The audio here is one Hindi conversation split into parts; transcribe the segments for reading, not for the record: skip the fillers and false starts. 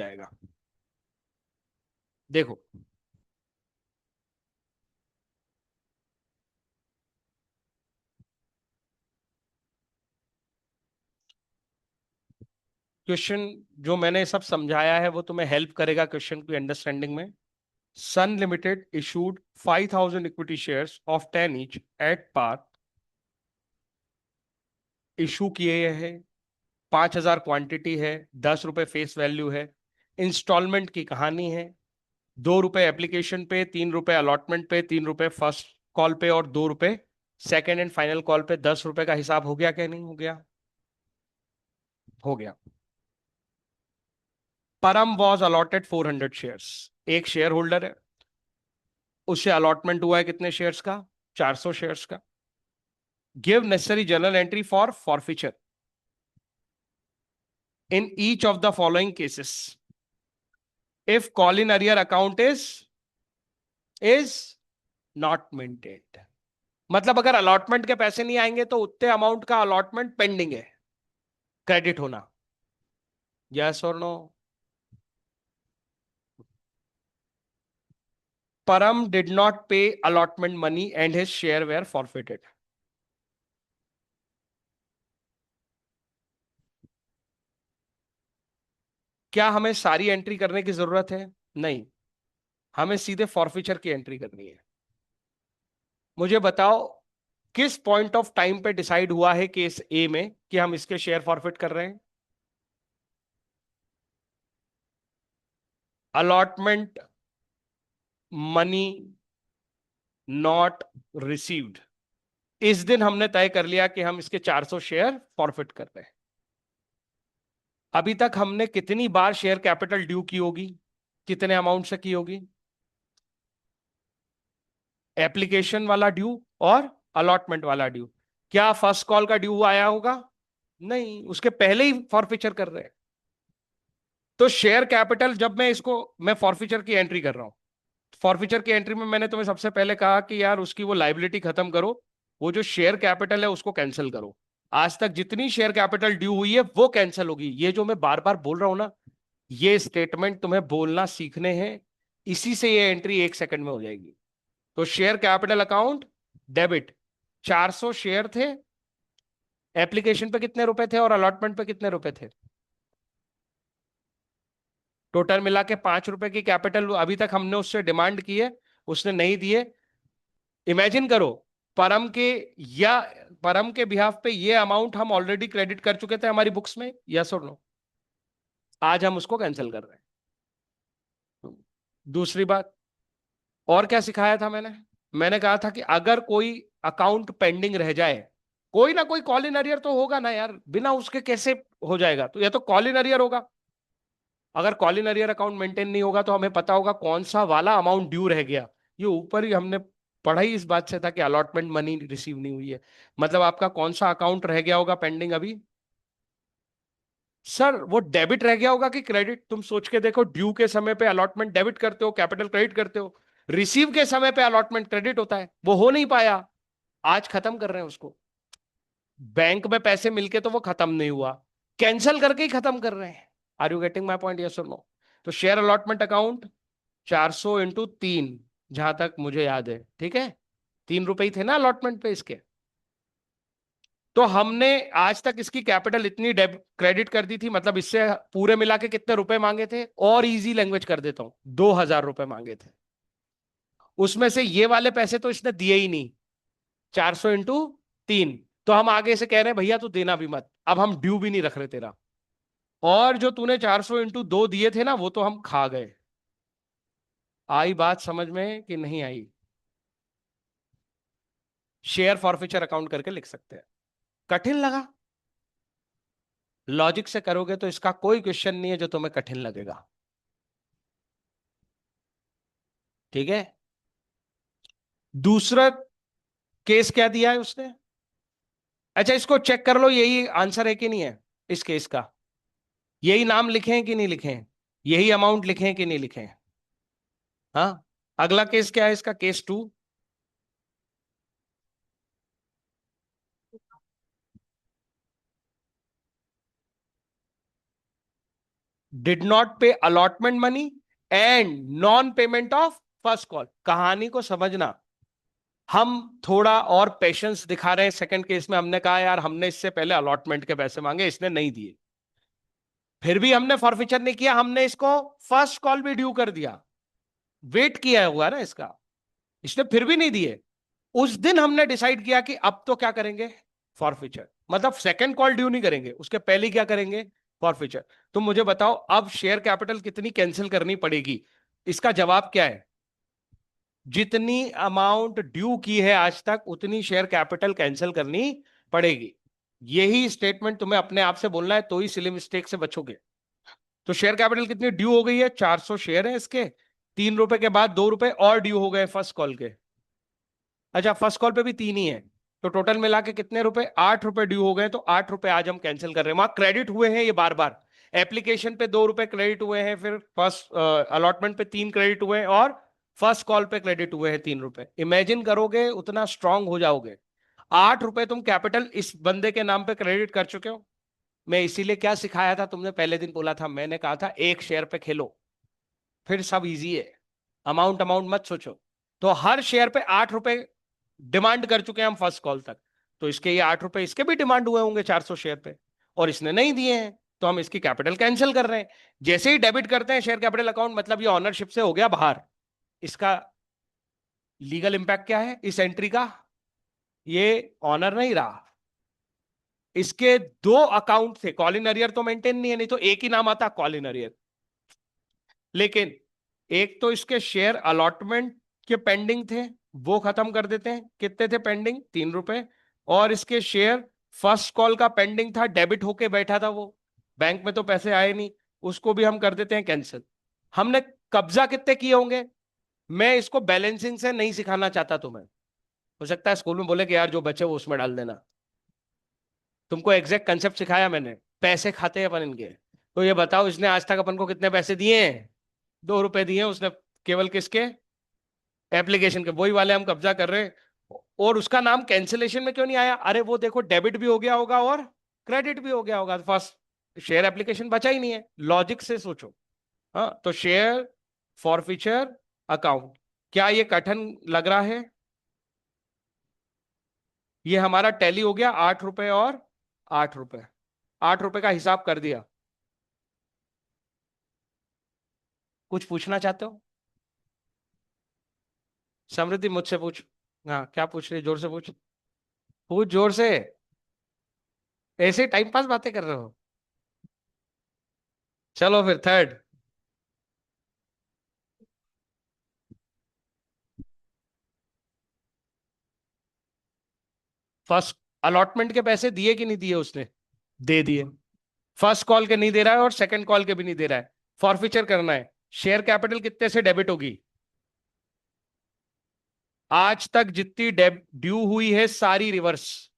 जाएगा। देखो, क्वेश्चन जो मैंने सब समझाया है वो तुम्हें हेल्प करेगा क्वेश्चन की अंडरस्टैंडिंग में। Sun Limited issued 5,000 equity shares of 10 each at par. Issue किए हैं, 5,000 क्वांटिटी है, 10 रुपए फेस वैल्यू है। इंस्टॉलमेंट की कहानी है, 2 रुपए एप्लीकेशन पे, 3 रुपए अलॉटमेंट पे, 3 रुपए फर्स्ट कॉल पे और 2 रुपए सेकेंड एंड फाइनल कॉल पे। 10 रुपए का हिसाब हो गया क्या नहीं हो गया? हो गया। परम वॉज अलॉटेड 400 शेयर्स। एक शेयर होल्डर है, उससे अलॉटमेंट हुआ है कितने शेयर्स का? 400 शेयर्स का। Give necessary journal entry for forfeiture in each of the following cases if call in arrear account is not maintained. मतलब अगर अलॉटमेंट के पैसे नहीं आएंगे तो उतने अमाउंट का अलॉटमेंट पेंडिंग है क्रेडिट होना। Yes or no? Param did not pay allotment money and his share were forfeited. क्या हमें सारी एंट्री करने की जरूरत है? नहीं, हमें सीधे फॉरफीचर की एंट्री करनी है। मुझे बताओ, किस पॉइंट ऑफ टाइम पे डिसाइड हुआ है केस ए में कि हम इसके शेयर फॉरफिट कर रहे हैं? अलॉटमेंट मनी नॉट रिसीव्ड, इस दिन हमने तय कर लिया कि हम इसके 400 शेयर फॉरफिट कर रहे हैं। अभी तक हमने कितनी बार शेयर कैपिटल ड्यू की होगी? कितने अमाउंट से की होगी? एप्लीकेशन वाला ड्यू और अलॉटमेंट वाला ड्यू। क्या फर्स्ट कॉल का ड्यू आया होगा? नहीं, उसके पहले ही फॉरफिचर कर रहे हैं। तो शेयर कैपिटल, जब मैं फॉरफिचर की एंट्री कर रहा हूं, फॉरफिचर की एंट्री में मैंने तुम्हें सबसे पहले कहा कि यार उसकी वो लाइबिलिटी खत्म करो, वो जो शेयर कैपिटल है उसको कैंसिल करो। आज तक जितनी शेयर कैपिटल ड्यू हुई है वो कैंसिल होगी। ये जो मैं बार बार बोल रहा हूं ना, ये स्टेटमेंट तुम्हें बोलना सीखने हैं, इसी से ये एंट्री 1 सेकंड में हो जाएगी। तो share capital account debit, 400 share थे, एप्लीकेशन पे कितने रुपए थे और अलॉटमेंट पे कितने रुपए थे? टोटल मिला के 5 रुपए की कैपिटल अभी तक हमने उससे डिमांड की है, उसने नहीं दिए। इमेजिन करो, परम के या परम के बिहाफ पे ये अमाउंट हम ऑलरेडी क्रेडिट कर चुके थे हमारी बुक्स में। Yes or no? आज हम उसको कैंसिल कर रहे हैं। दूसरी बात, और क्या सिखाया था मैंने? मैंने कहा था कि अगर कोई अकाउंट पेंडिंग रह जाए, कोई ना कोई कॉल इन अरियर तो होगा ना यार, बिना उसके कैसे हो जाएगा? तो या तो कॉल इन अरियर होगा। अगर call in arrear account maintain नहीं होगा तो हमें पता होगा कौन सा वाला अमाउंट ड्यू रह गया। ये ऊपर ही हमने पढ़ा ही इस बात से था कि अलॉटमेंट मनी रिसीव नहीं हुई है। मतलब आपका कौन सा अकाउंट रह गया होगा पेंडिंग अभी? सर वो डेबिट रह गया होगा कि क्रेडिट? तुम सोच के देखो, ड्यू के समय पे अलॉटमेंट डेबिट करते हो, कैपिटल क्रेडिट करते हो। रिसीव के समय पे अलॉटमेंट क्रेडिट होता है, वो हो नहीं पाया। आज खत्म कर रहे हैं उसको। बैंक में पैसे मिलके तो वो खत्म नहीं हुआ, कैंसिल करके ही खत्म कर रहे हैं। Are you getting my point? Yes or no? तो शेयर अलॉटमेंट अकाउंट 400 × 3, जहां तक मुझे याद है, ठीक है? 3 रुपए ही थे ना अलॉटमेंट पे इसके। तो हमने आज तक इसकी कैपिटल इतनी क्रेडिट कर दी थी, मतलब इससे पूरे मिला के कितने रुपए मांगे थे? और इजी लैंग्वेज कर देता हूं, 2,000 रुपए मांगे थे। उसमें से ये वाले पैसे तो इसने दिए ही नहीं, 400 × 3। तो हम आगे से कह रहे हैं भैया तू देना भी मत, अब हम ड्यू भी नहीं रख रहे तेरा। और जो तूने 400 × 2 दिए थे ना, वो तो हम खा गए। आई बात समझ में कि नहीं आई? शेयर फॉरफीचर अकाउंट करके लिख सकते हैं। कठिन लगा? लॉजिक से करोगे तो इसका कोई क्वेश्चन नहीं है जो तुम्हें कठिन लगेगा। ठीक है? दूसरा केस क्या दिया है उसने? अच्छा, इसको चेक कर लो, यही आंसर है कि नहीं है इस केस का? यही नाम लिखे हैं कि नहीं लिखे हैं? यही अमाउंट लिखे हैं कि नहीं लिखे हैं? हाँ। अगला केस क्या है इसका? Case 2। Did not pay allotment money and non payment of first call. कहानी को समझना, हम थोड़ा और पेशेंस दिखा रहे हैं। सेकंड केस में हमने कहा यार हमने इससे पहले अलॉटमेंट के पैसे मांगे, इसने नहीं दिए, फिर भी हमने फॉरफिचर नहीं किया, हमने इसको फर्स्ट कॉल भी ड्यू कर दिया, वेट किया हुआ ना इसका, इसने फिर भी नहीं दिए। उस दिन हमने डिसाइड किया कि अब तो क्या करेंगे, फॉरफिचर। मतलब सेकंड कॉल ड्यू नहीं करेंगे, उसके पहले क्या करेंगे, फॉरफिचर। तुम मुझे बताओ अब शेयर कैपिटल कितनी कैंसिल करनी पड़ेगी? इसका जवाब क्या है? जितनी अमाउंट ड्यू की है आज तक उतनी शेयर कैपिटल कैंसिल करनी पड़ेगी। यही स्टेटमेंट तुम्हें अपने आप से बोलना है, तो ही सिली मिस्टेक से बचोगे। तो शेयर कैपिटल कितनी ड्यू हो गई है? 400 शेयर है इसके, 3 रुपए के बाद 2 रुपए और ड्यू हो गए फर्स्ट कॉल के। अच्छा, फर्स्ट कॉल पे भी 3 ही है, तो टोटल मिला के कितने रुपए? 8 रुपए ड्यू हो गए। तो 8 रुपए आज हम कैंसिल कर रहे हैं। वहां क्रेडिट हुए हैं ये बार बार, एप्लीकेशन पे 2 रुपए क्रेडिट हुए हैं, फिर फर्स्ट अलॉटमेंट पे 3 क्रेडिट हुए हैं, और फर्स्ट कॉल पे क्रेडिट हुए हैं 3 रुपए। इमेजिन करोगे उतना स्ट्रांग हो जाओगे। 8 रुपए तुम कैपिटल इस बंदे के नाम पे क्रेडिट कर चुके हो। मैं इसीलिए क्या सिखाया था, तुमने पहले दिन बोला था, मैंने कहा था एक शेयर पे खेलो, फिर सब इजी है, अमाउंट अमाउंट मत सोचो। तो हर शेयर पे 8 रुपए डिमांड कर चुके हैं हम फर्स्ट कॉल तक, तो इसके ये 8 रुपए इसके भी डिमांड हुए होंगे 400 शेयर पे, और इसने नहीं दिए हैं, तो हम इसकी कैपिटल कैंसिल कर रहे हैं। जैसे ही डेबिट करते हैं शेयर कैपिटल अकाउंट, मतलब ये ऑनरशिप से हो गया बाहर। इसका लीगल इंपैक्ट क्या है इस एंट्री का? ये ऑनर नहीं रहा। इसके 2 अकाउंट थे, कॉल इन अरियर तो मेंटेन नहीं है, नहीं तो एक ही नाम आता कॉल इन अरियर। लेकिन एक तो इसके शेयर अलॉटमेंट के पेंडिंग थे, वो खत्म कर देते हैं। कितने थे पेंडिंग? 3 रुपए। और इसके शेयर फर्स्ट कॉल का पेंडिंग था, डेबिट होके बैठा था वो, बैंक में तो पैसे आए नहीं, उसको भी हम कर देते हैं कैंसिल। हमने कब्जा कितने किए होंगे? मैं इसको बैलेंसिंग से नहीं सिखाना चाहता तुम्हें, हो सकता है स्कूल में बोले कि यार जो बचे वो उसमें डाल देना। तुमको एग्जैक्ट कंसेप्ट सिखाया मैंने, पैसे खाते हैं अपन इनके। तो ये बताओ इसने आज तक अपन को कितने पैसे दिए हैं? 2 रुपए दिए हैं उसने, केवल किसके? एप्लीकेशन के। वही वाले हम कब्जा कर रहे हैं। और उसका नाम कैंसिलेशन में क्यों नहीं आया? अरे वो देखो डेबिट भी हो गया होगा और क्रेडिट भी हो गया होगा, फर्स्ट शेयर एप्लीकेशन बचा ही नहीं है। लॉजिक से सोचो। हाँ, तो शेयर फॉरफीचर अकाउंट, क्या ये कठिन लग रहा है? ये हमारा टैली हो गया, 8 रुपए और 8 रुपए, 8 रुपए का हिसाब कर दिया। कुछ पूछना चाहते हो? समृद्धि मुझसे पूछ। हाँ, क्या पूछ रही है? जोर से पूछ, पूछ जोर से। ऐसे टाइम पास बातें कर रहे हो? चलो फिर थर्ड। फर्स्ट अलॉटमेंट के पैसे दिए कि नहीं दिए उसने? दे दिए। फर्स्ट कॉल के नहीं दे रहा है और सेकंड कॉल के भी नहीं दे रहा है। फॉरफीचर करना है। शेयर कैपिटल कितने से डेबिट होगी? आज तक जितनी ड्यू हुई है सारी रिवर्स,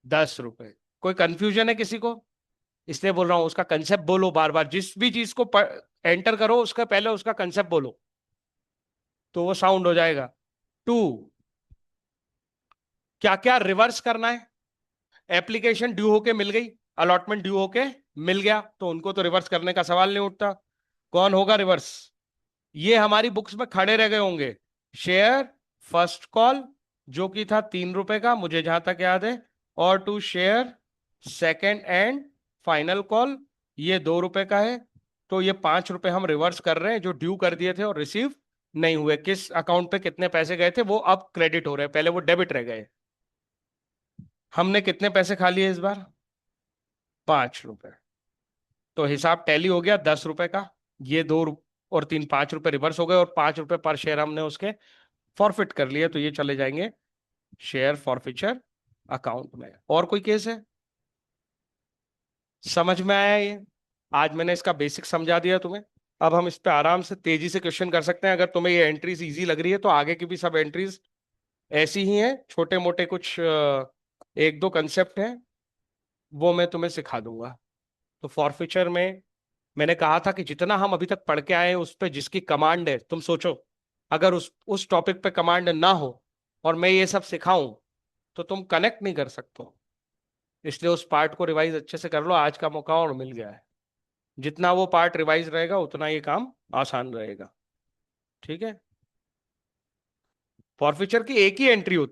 10 रुपए। कोई कंफ्यूजन है किसी को? इसलिए बोल रहा हूं, उसका कंसेप्ट बोलो बार बार, जिस भी चीज को एंटर करो उसका पहले उसका कंसेप्ट बोलो, तो वो साउंड हो जाएगा। 2, क्या क्या रिवर्स करना है? एप्लीकेशन ड्यू होके मिल गई, अलॉटमेंट ड्यू होके मिल गया, तो उनको तो रिवर्स करने का सवाल नहीं उठता। कौन होगा रिवर्स? ये हमारी बुक्स में खड़े रह गए होंगे। शेयर फर्स्ट कॉल जो कि था 3 रुपए का, मुझे जहां तक याद है, और to share second and final call, ये 2 रुपए का है। तो ये 5 रुपए हम रिवर्स कर रहे हैं जो ड्यू कर दिए थे और रिसीव नहीं हुए। किस अकाउंट पे कितने पैसे गए थे वो अब क्रेडिट हो रहे हैं, पहले वो डेबिट रह गए। हमने कितने पैसे खा लिए इस बार? 5 रुपए। तो हिसाब टैली हो गया 10 रुपए का। ये और 3, 5 रुपए रिवर्स हो गए, और 5 रुपए पर शेयर हमने उसके फॉरफिट कर लिए, तो ये चले जाएंगे शेयर फॉरफिचर अकाउंट में। और कोई केस है? समझ में आया ये? आज मैंने इसका बेसिक समझा दिया तुम्हें। अब हम इस पे आराम से तेजी से क्वेश्चन कर सकते हैं। अगर तुम्हें ये एंट्रीज इजी लग रही है तो आगे की भी सब एंट्रीज ऐसी ही हैं, छोटे मोटे कुछ एक दो कंसेप्ट हैं, वो मैं तुम्हें सिखा दूंगा। तो फॉरफिचर में मैंने कहा था कि जितना हम अभी तक पढ़ के आए हैं उस पे जिसकी कमांड है, तुम सोचो अगर उस टॉपिक पे कमांड ना हो और मैं ये सब सिखाऊं तो तुम कनेक्ट नहीं कर सकते हो। इसलिए उस पार्ट को रिवाइज अच्छे से कर लो, आज का मौका और मिल गया है। जितना वो पार्ट रिवाइज रहेगा उतना ये काम आसान रहेगा। ठीक है, फॉरफीचर की एक ही एंट्री होती है।